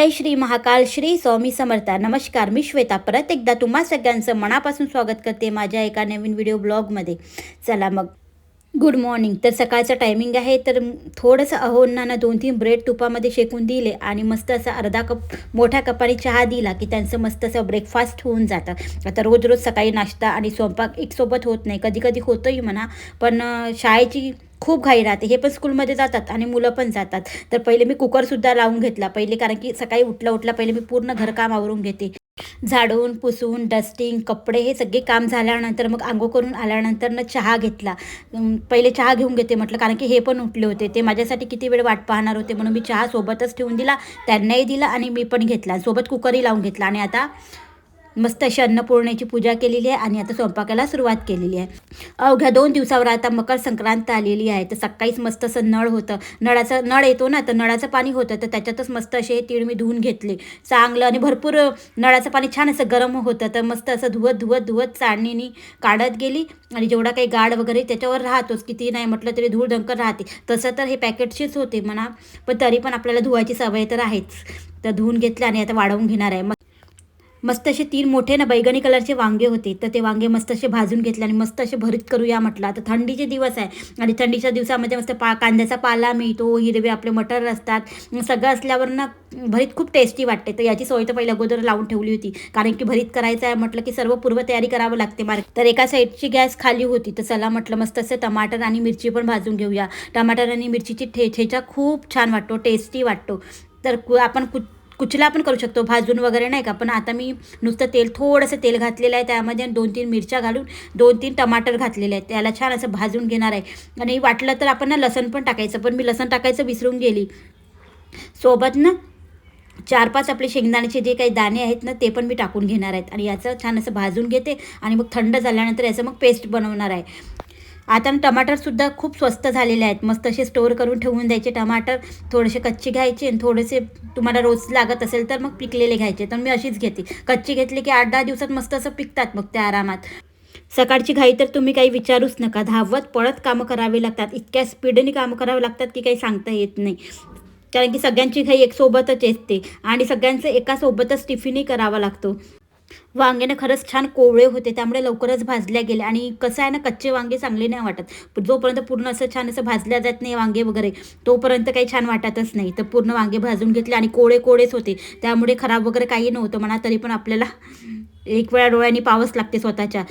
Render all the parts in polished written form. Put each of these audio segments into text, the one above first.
जय श्री महाकाल, श्री स्वामी समर्थ. नमस्कार, मी श्वेता परत एकदा तुम्हा सगळ्यांचं मनापासून स्वागत करते माझ्या एका नवीन व्हिडिओ ब्लॉगमध्ये. चला मग, गुड मॉर्निंग. तर सकाळचा टायमिंग आहे. तर थोडंसं अहोंनानं 2-3 ब्रेड तुपामध्ये शेकून दिले आणि मस्त असा अर्धा कप मोठ्या कपाने चहा दिला की त्यांचं मस्त असं ब्रेकफास्ट होऊन जातं. आता रोज रोज सकाळी नाश्ता आणि स्वयंपाक एकसोबत होत नाही, कधी कधी होतंही म्हणा, पण शाळेची खूप घाई राहते. हे पण स्कूलमध्ये जातात आणि मुलं पण जातात. तर पहिले मी कुकरसुद्धा लावून घेतला पहिले, कारण की सकाळी उठल्या पहिले मी पूर्ण घरकाम आवरून घेते. झाडून पुसून डस्टिंग कपडे हे सगळे काम झाल्यानंतर मग अंघोळ करून आल्यानंतर चहा घेतला. पहिले चहा घेऊन घेते म्हटलं, कारण की हे पण उठले होते, ते माझ्यासाठी किती वेळ वाट पाहणार होते, म्हणून मी चहा सोबतच ठेवून दिला, त्यांनाही दिला आणि मी पण घेतला, सोबत कुकरही लावून घेतला. आणि आता मस्त अशी अन्नपूर्णेची पूजा केलेली आहे आणि आता स्वयंपाकाला सुरुवात केलेली आहे. अवघ्या 2 दिवसावर आता मकर संक्रांत आलेली आहे. तर सकाळीच मस्त असं नळ होतं, नळ येतो ना, तर नळाचं पाणी होतं, तर त्याच्यातच मस्त असे तीळ मी धुवून घेतले चांगलं. आणि भरपूर नळाचं पाणी छान असं गरम होतं, तर मस्त असं धुवत चाळणीने काढत गेली. आणि जेवढा काही गाड वगैरे त्याच्यावर राहतोच, किती नाही म्हटलं तरी धूळधंकर राहते. तसं तर हे पॅकेटचेच होते म्हणा, पण तरी पण आपल्याला धुवायची सवय तर आहेच. तर धुवून घेतले आणि आता वाढवून घेणार आहे. मस्त असे 3 मोठे ना बैगणी कलरचे वांगे होते, तर ते वांगे मस्त असे भाजून घेतले आणि मस्त असे भरीत करूया म्हटलं. आता थंडीचे दिवस आहे आणि थंडीच्या दिवसामध्ये मस्त कांद्याचा पाला मिळतो, हिरवे आपले मटर असतात, सगळं असल्यावर ना भरीत खूप टेस्टी वाटते. तर याची सोय तर पहिल्या अगोदर लावून ठेवली होती, कारण की भरीत करायचं आहे म्हटलं की सर्व पूर्वतयारी करावं लागते. तर एका साईडची गॅस खाली होती, तर चला म्हटलं मस्त असं टमाटर आणि मिरची पण भाजून घेऊया. टमाटर आणि मिरचीची ठेचा खूप छान वाटतो, टेस्टी वाटतो. तर आपण कुचला पण करू शकतो भाजून वगैरे, नाही का. पण आता मी नुसतं थोडंसं तेल घातलेलं आहे, त्यामध्ये 2-3 मिरच्या घालून 2-3 टमाटर घातलेले आहेत, त्याला छान असं भाजून घेणार आहे. आणि वाटलं तर आपण ना लसण पण टाकायचं, पण मी लसण टाकायचं विसरून गेली. सोबत ना 4-5 आपले शेंगदाण्याचे जे काही दाणे आहेत ना, ते पण मी टाकून घेणार आहेत. आणि याचं छान असं भाजून घेते आणि मग थंड झाल्यानंतर याचं मग पेस्ट बनवणार आहे. आता टमाटरसुद्धा खूप स्वस्त झालेले आहेत, मस्त असे स्टोअर करून ठेवून द्यायचे टमाटर. थोडेसे कच्चे घ्यायचे आणि थोडेसे तुम्हाला रोज लागत असेल तर मग पिकलेले घ्यायचे. तर मी अशीच घेते, कच्चे घेतले की 8-10 दिवसात मस्त असं पिकतात मग ते आरामात. सकाळची घाई तर तुम्ही काही विचारूच नका, धावत पळत कामं करावी लागतात, इतक्या स्पीडने कामं करावी लागतात की काही सांगता येत नाही. कारण की सगळ्यांची घाई एकसोबतच येते आणि सगळ्यांचं एकासोबतच टिफिनही करावा लागतो. वांगे ना खरंच छान कोवळे होते, त्यामुळे लवकरच भाजल्या गेल्या. आणि कसं आहे ना, कच्चे वांगे चांगले नाही वाटत, जोपर्यंत पूर्ण असं छान असं भाजल्या जात नाही वांगे वगैरे, तोपर्यंत काही छान वाटतच नाही. तर पूर्ण वांगे भाजून घेतले आणि कोळेच होते, त्यामुळे खराब वगैरे काही नव्हतं म्हणा, तरी पण आपल्याला एक वेळा डोळ्यांनी पावच लागते स्वतःच्या.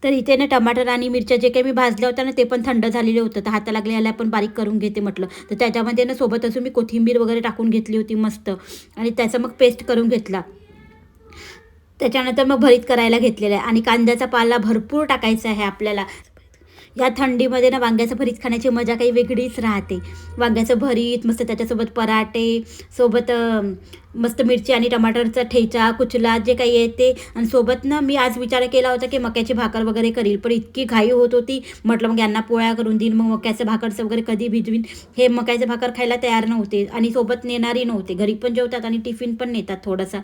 तर इथे ना टमाटर आणि मिरच्या जे काही मी भाजल्या होत्या ना, ते पण थंड झालेले होतं, तर हाता लागले याला पण बारीक करून घेते म्हटलं. तर त्याच्यामध्ये ना सोबत असं मी कोथिंबीर वगैरे टाकून घेतली होती मस्त, आणि त्याचा मग पेस्ट करून घेतला. त्याच्यानंतर मग भरीत करायला घेतलेलं आहे आणि कांद्याचा पाला भरपूर टाकायचा आहे आपल्याला. या थंडीमध्ये ना वांग्याचं भरीत खाण्याची मजा काही वेगळीच राहते. वांग्याचं भरीत मस्त, त्याच्यासोबत पराठे, सोबत मस्त मिरची आणि टमाटरचा ठेचा, कुचला जे काही आहे ते. आणि सोबत ना मी आज विचार केला होता की मक्याची भाकर वगैरे करील, पण इतकी घाई होत होती, म्हटलं मग यांना पोळ्या करून देईन, मग मक्याचं भाकरचं वगैरे कधी भिजवीन. हे मक्याचं भाकर खायला तयार नव्हते आणि सोबत नेणारही नव्हते, घरी पण जेवतात आणि टिफिन पण नेतात थोडासा.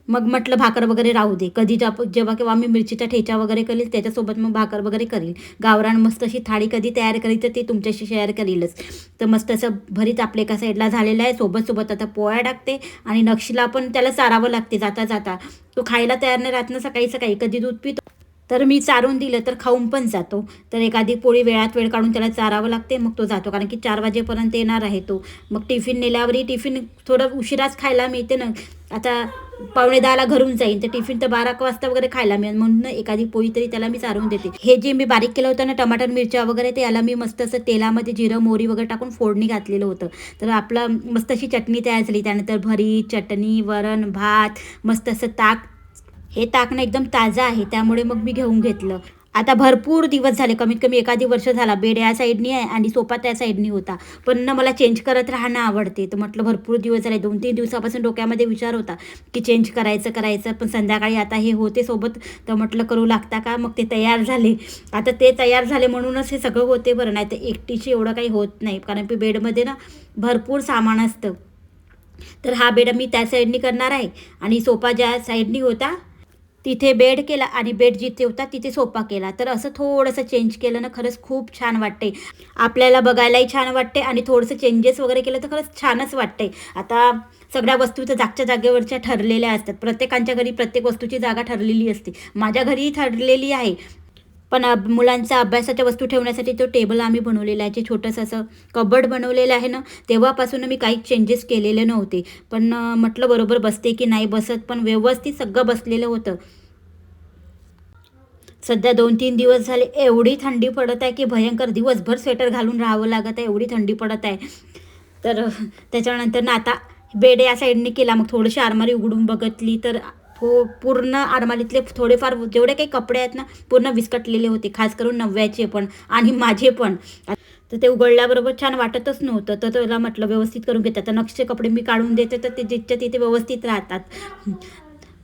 मग म्हटलं भाकर वगैरे राहू दे, कधी जेव्हा केव्हा मी मिरचीचा ठेचा वगैरे करील त्याच्यासोबत मग भाकर वगैरे करील. गावरान मस्त अशी थाळी कधी तयार करील तर ती तुमच्याशी शेअर करीलच. तर मस्त असं भरीत आपल्या एका साईडला झालेलं आहे, सोबत आता पोळ्या टाकते आणि नक्षीला पण त्याला चारावं लागते जाता. तो खायला तयार नाही राहत ना सकाळी, कधी दूध पितो, तर मी चारून दिलं तर खाऊन पण जातो. तर एखादी पोळी वेळात वेळ काढून त्याला चारावं लागते, मग तो जातो, कारण की 4 वाजेपर्यंत येणार आहे तो. मग टिफिन नेल्यावरही टिफिन थोडं उशिराच खायला मिळते ना, आता 9:45ला घरून जाईन, तर टिफिन तर 12 वाजता वगैरे खायला मिळेल, म्हणून एखादी पोळी तरी त्याला मी चारून देते. हे जे मी बारीक केलं होतं ना टमाटर मिरच्या वगैरे, ते याला मी मस्त असं तेलामध्ये जिरं मोहरी वगैरे टाकून फोडणी घातलेलं होतं. तर आपलं मस्त अशी चटणी तयार झाली. त्यानंतर भरीत, चटणी, वरण भात, मस्त असं ताक. हे ताक ना एकदम ताजं आहे, त्यामुळे मग मी घेऊन घेतलं. आता भरपूर दिवस झाले, कमीत कमी एखादी वर्ष झाला, बेड या साईडनी आहे आणि सोफा त्या साईडनी होता, पण ना मला चेंज करत राहणं आवडते. तर म्हटलं भरपूर दिवस झाले, 2-3 दिवसापासून डोक्यामध्ये विचार होता की चेंज करायचं, पण संध्याकाळी आता हे होते सोबत, तर म्हटलं करू लागता का, मग ते तयार झाले. आता ते तयार झाले म्हणूनच हे सगळं होते बरं, नाही तर एकटीशी एवढं काही होत नाही, कारण की बेडमध्ये ना भरपूर सामान असतं. तर हा बेड मी त्या साईडनी करणार आहे आणि सोफा ज्या साईडनी होता तिथे बेड केला आणि बेड जिथे होता तिथे सोफा केला. तर असं थोडंसं चेंज केलं ना, खरंच खूप छान वाटते, आपल्याला बघायलाही छान वाटते आणि थोडंसं चेंजेस वगैरे केलं तर खरंच छानच वाटते. आता सगळ्या वस्तू तर जागच्या जागेवरच्या ठरलेल्या असतात. प्रत्येकांच्या घरी प्रत्येक वस्तूची जागा ठरलेली असते. माझ्या घरीही ठरलेली आहे. पण मुलांचा अभ्यासाच्या वस्तू ठेवण्यासाठी तो टेबल आम्ही बनवलेला आहे, जे छोटंसं असं कबर्ड बनवलेलं आहे ना, तेव्हापासून मी काही चेंजेस केलेले नव्हते. पण म्हटलं बरोबर बसते की नाही बसत, पण व्यवस्थित सगळं बसलेलं होतं. सध्या 2-3 दिवस झाले एवढी थंडी पडत आहे की भयंकर, दिवसभर स्वेटर घालून राहावं लागत आहे, एवढी थंडी पडत आहे. तर त्याच्यानंतर ना आता बेड या साईडने केला, मग थोडीशी आरमारी उघडून बघितली तर पूर्ण आरमारीतले थोडेफार जेवढे काही कपडे आहेत ना पूर्ण विस्कटलेले होते, खास करून नव्याचे पण आणि माझे पण. तर ते उघडल्याबरोबर छान वाटतच नव्हतं. तर त्याला म्हटलं व्यवस्थित करून घेतात, तर नक्षे कपडे मी काढून देते तर ते जिथच्या तिथे व्यवस्थित राहतात.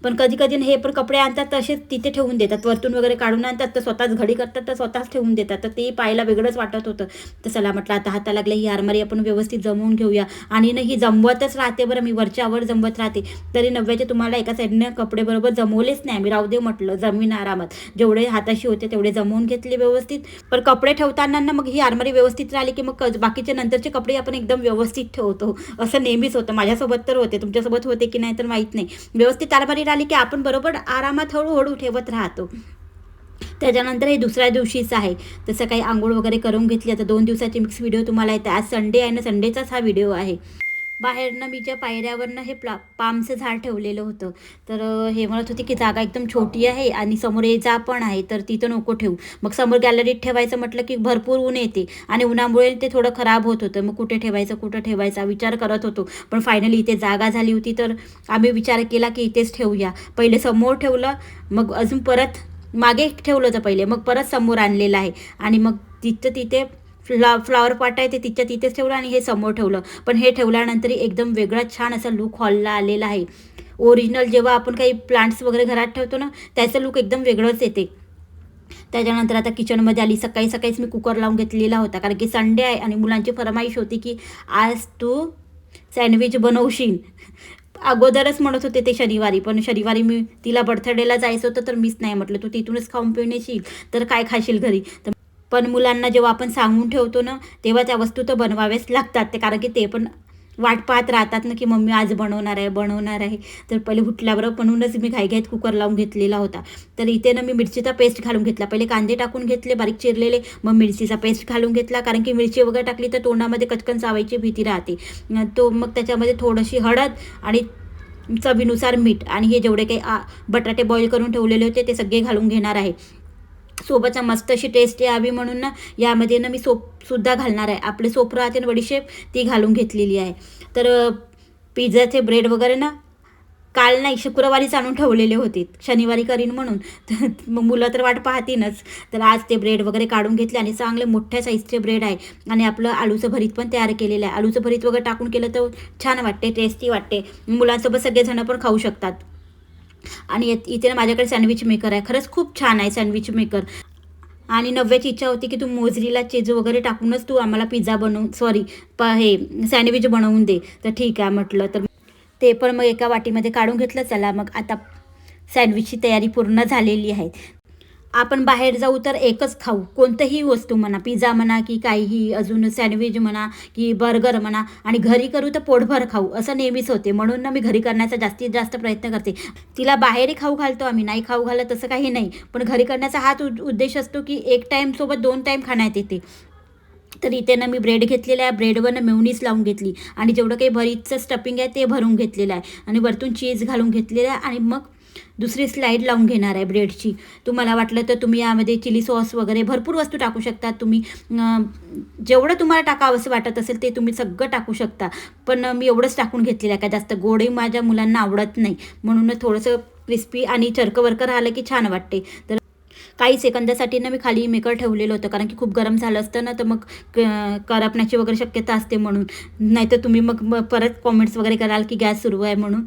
पण कधी कधी हे पण कपडे आणतात तसेच तिथे ठेवून देतात, वरतून वगैरे काढून आणतात तर स्वतःच घडी करतात तर स्वतःच ठेवून देतात. तर ते पाहायला वेगळंच वाटत होतं. तर चला म्हटलं आता हाता लागलं ही आरमारी आपण व्यवस्थित जमवून घेऊया. आणि ना ही जमवतच राहते बरं, मी वरच्यावर जमवत राहते. तरी नव्याचे तुम्हाला एका साईडने कपडे बरोबर जमवलेच नाही मी, राहू दे म्हटलं जमीन आरामात, जेवढे हाताशी होते तेवढे जमवून घेतले व्यवस्थित. पण कपडे ठेवताना ना मग ही आरमारी व्यवस्थित राहिली की मग बाकीचे नंतरचे कपडे आपण एकदम व्यवस्थित ठेवतो. असं नेहमीच होतं, माझ्यासोबत तर होते, तुमच्यासोबत होते की नाही तर माहीत नाही. व्यवस्थित आरमारी राहिली की आपण बरोबर आरामात हळूहळू ठेवत राहतो. त्याच्यानंतर हे दुसऱ्या दिवशीच आहे, तसं काही आंघोळ वगैरे करून घेतली. आता 2 दिवसाचे मिक्स व्हिडिओ तुम्हाला येते. आज संडे आहे ना, संडेचाच हा व्हिडिओ आहे. बाहेरनं मी ज्या पायऱ्यावरनं हे पामचं झाड ठेवलेलं होतं, तर हे म्हणत होते की जागा एकदम छोटी आहे आणि समोर जा पण आहे, तर तिथं नको ठेवू. मग समोर गॅलरीत ठेवायचं म्हटलं की भरपूर ऊन येते आणि उन्हामुळे ते थोडं खराब होत होतं. मग कुठे ठेवायचा विचार करत होतो. पण फायनली इथे जागा झाली होती, तर आम्ही विचार केला की इथेच ठेवूया. पहिले समोर ठेवलं, मग अजून परत मागे ठेवलं होतं पहिले, मग परत समोर आणलेलं आहे. आणि मग तिथे फ्लॉवर पॉट आहे ते तिथेच ठेवलं आणि हे समोर ठेवलं. पण हे ठेवल्यानंतर एकदम वेगळा छान असा लुक हॉलला आलेला आहे. ओरिजिनल जेव्हा आपण काही प्लांट्स वगैरे घरात ठेवतो ना, त्याचं लुक एकदम वेगळंच येते. त्याच्यानंतर आता किचनमध्ये आली. सकाळीच मी कुकर लावून घेतलेला होता, कारण की संडे आहे आणि मुलांची फरमाईश होती की आज तू सँडविच बनवशील. अगोदरच म्हणत होते ते शनिवारी, पण शनिवारी मी तिला बर्थडेला जायचं होतं तर मीच नाही म्हटलं, तू तिथूनच खाऊन पिऊन येशील तर काय खाशील घरी. पण मुलांना जेव्हा आपण सांगून ठेवतो ना, तेव्हा त्या वस्तू तर बनवाव्याच लागतात. ते कारण की ते पण वाट पाहत राहतात ना की मम्मी आज बनवणार आहे. तर पहिले उठल्याबरोबर म्हणूनच मी घाईघाईत कुकर लावून घेतलेला होता. तर इथे ना मी मिरचीचा पेस्ट घालून घेतला. पहिले कांदे टाकून घेतले बारीक चिरलेले, मग मिरचीचा पेस्ट घालून घेतला, कारण की मिरची वगैरे टाकली तर तोंडामध्ये कचकन चावायची भीती राहते. मग त्याच्यामध्ये थोडीशी हळद आणि चवीनुसार मीठ आणि हे जेवढे काही बटाटे बॉईल करून ठेवलेले होते ते सगळे घालून घेणार आहे. सोबतचा मस्त अशी टेस्ट यावी म्हणून ना यामध्ये ना मी सोपसुद्धा घालणार आहे. आपले सोप राहते ना बडीशेप, ती घालून घेतलेली आहे. तर पिझ्झाचे ब्रेड वगैरे ना काल नाही शुक्रवारीच आणून ठेवलेले होते, शनिवारी करीन म्हणून. तर मग मुलं तर वाट पाहतीनच. तर आज ते ब्रेड वगैरे काढून घेतले आणि चांगले मोठ्या साईजचे ब्रेड आहे. आणि आपलं आलूचं भरीत पण तयार केलेलं आहे. आलूचं भरीत वगैरे टाकून केलं तर छान वाटते, टेस्टी वाटते. मुलांसोबत सगळेजणं पण खाऊ शकतात. आणि इथे ना माझ्याकडे सँडविच मेकर आहे, खरंच खूप छान आहे सँडविच मेकर. आणि नव्याची इच्छा होती की तू मोजरीला चीज वगैरे टाकूनच तू आम्हाला पिझ्झा हे सँडविच बनवून दे. तर ठीक आहे म्हटलं. तर ते पण मग एका वाटीमध्ये काढून घेतलं. चला मग आता सँडविचची तयारी पूर्ण झालेली आहे. आपण बाहेर जाऊ तर एकच खाऊ, कोणतंही वस्तू म्हणा, पिझ्झा म्हणा की काहीही अजून सँडविच म्हणा की बर्गर म्हणा, आणि घरी करू तर पोटभर खाऊ असं नेहमीच होते. म्हणून ना मी घरी करण्याचा जास्तीत जास्त प्रयत्न करते. तिला बाहेरही खाऊ घालतो आम्ही, नाही खाऊ घालत तसं काही नाही, पण घरी करण्याचा हाच उद्देश असतो की एक टाईम सोबत 2 टाईम खाण्यात येते. तर इथे ना मी ब्रेड घेतलेला आहे, ब्रेडवर ना मेवनीस लावून घेतली आणि जेवढं काही भरीतचं स्टफिंग आहे ते भरून घेतलेलं आहे आणि वरतून चीज घालून घेतलेलं आहे. आणि मग दुसरी स्लाईड लावून घेणार आहे ब्रेडची. तुम्हाला वाटलं तर तुम्ही यामध्ये चिली सॉस वगैरे भरपूर वस्तू टाकू शकता. तुम्ही जेवढं तुम्हाला टाकावंसं वाटत असेल ते तुम्ही सगळं टाकू शकता. पण मी एवढंच टाकून घेतलेलं आहे, का जास्त गोडही माझ्या मुलांना आवडत नाही, म्हणून थोडंसं क्रिस्पी आणि चरकं राहिलं की छान वाटते. तर काही सेकंदासाठी ना मी खाली मेकर ठेवलेलं होतं, कारण की खूप गरम झालं असतं ना तर मग करपण्याची वगैरे शक्यता असते म्हणून. नाहीतर तुम्ही मग परत कॉमेंट्स वगैरे कराल की गॅस सुरू आहे म्हणून.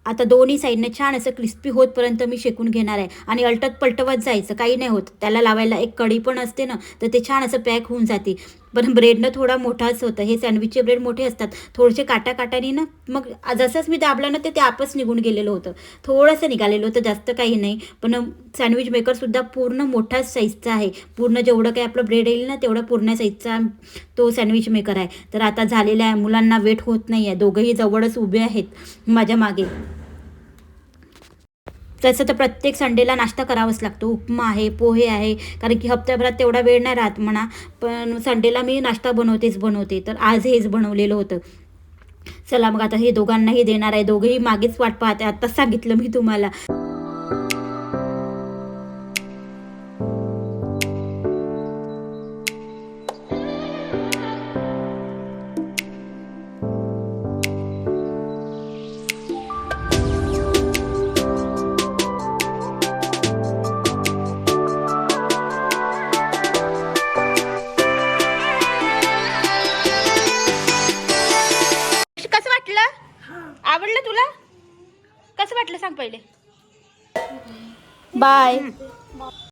आता दोन्ही साईडने छान असं क्रिस्पी होतपर्यंत मी शेकून घेणार आहे आणि अलटत पलटवत जायचं, काही नाही होत. त्याला लावायला एक कढी पण असते ना, तर ते छान असं पॅक होऊन जाते. पण ब्रेडनं थोडा मोठाच होतं, हे सँडविचचे ब्रेड मोठे असतात, थोडेसे काटाकाटाने ना मग जसंच मी दाबलं ना ते आपच निघून गेलेलं होतं, थोडंसं निघालेलं होतं, जास्त काही नाही. पण सँडविच मेकरसुद्धा पूर्ण मोठाच साईजचा आहे. पूर्ण जेवढं काही आपलं ब्रेड येईल ना तेवढा पूर्ण साईजचा तो सँडविच मेकर आहे. तर आता झालेला आहे, मुलांना वेट होत नाही आहे, दोघंही जवळच उभे आहेत माझ्या मागे. तसं तर प्रत्येक संडेला नाश्ता करावाच लागतो. उपमा आहे, पोहे आहे, कारण की हप्त्याभरात तेवढा वेळ नाही राहत म्हणा. पण संडेला मी नाश्ता बनवते. तर आज हेच बनवलेलं होतं. चला मग आता हे दोघांनाही देणार आहे. दोघंही मागेच वाट पाहते. आत्ताच सांगितलं मी तुम्हाला. कसं वाटलं? आवडलं तुला? कसं वाटलं सांग पहिले. बाय.